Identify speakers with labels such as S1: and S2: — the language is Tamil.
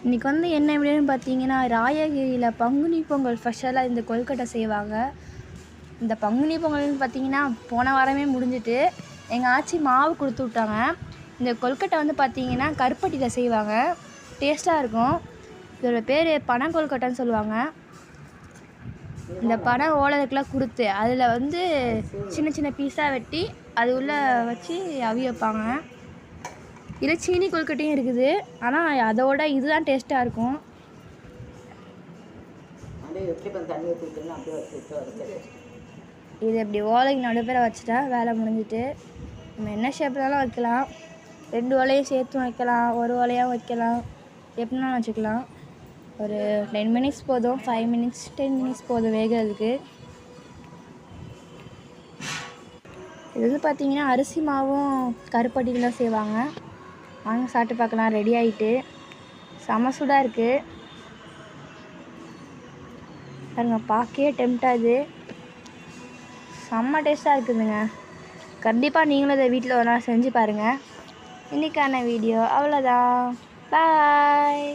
S1: இன்றைக்கி வந்து என்ன எப்படின்னு பார்த்தீங்கன்னா, ராயகிரியில் பங்குனி பொங்கல் ஸ்பெஷலாக இந்த கொழுக்கட்டை செய்வாங்க. இந்த பங்குனி பொங்கல்னு பார்த்தீங்கன்னா, போன வாரமே முடிஞ்சிட்டு எங்கள் ஆச்சி மாவு கொடுத்து விட்டாங்க. இந்த கொழுக்கட்டை வந்து பார்த்தீங்கன்னா கருப்பட்டியில் செய்வாங்க, டேஸ்ட்டாக இருக்கும். இதோட பேர் பனை கொழுக்கட்டைன்னு சொல்லுவாங்க. இந்த பனை ஓலைக்கெலாம் கொடுத்து அதில் வந்து சின்ன சின்ன பீஸாக வெட்டி அது உள்ளே வச்சு அவி வைப்பாங்க. இதில் சீனி கொழுக்கட்டையும் இருக்குது, ஆனால் அதோட இதுதான் டேஸ்ட்டாக இருக்கும். இது இப்படி ஓலைக்கு நடுப்பேற வச்சுட்டா வேலை முடிஞ்சிட்டு. நம்ம என்ன ஷேப்லலாம் வைக்கலாம், 2 ஓலையும் சேர்த்து வைக்கலாம், ஒரு ஓலையாக வைக்கலாம், எப்படினாலும் வச்சுக்கலாம். ஒரு 10 மினிட்ஸ் போதும், 5 மினிட்ஸ் 10 மினிட்ஸ் போதும் வேகிறதுக்கு. இது வந்து பார்த்திங்கன்னா அரிசி மாவும் கருப்பட்டிலாம் செய்வாங்க. வாங்க சாப்பிட்டு பார்க்கலாம். ரெடி ஆகிட்டு செம சூடாக இருக்குது பாருங்க, பார்க்கவே டெம்ட்டாகுது. செம்ம டேஸ்ட்டாக இருக்குதுங்க. கண்டிப்பாக நீங்களும் இதை வீட்டில் ஒரு நாள் செஞ்சு பாருங்கள். இன்றைக்கான வீடியோ அவ்வளோதான். பாய்.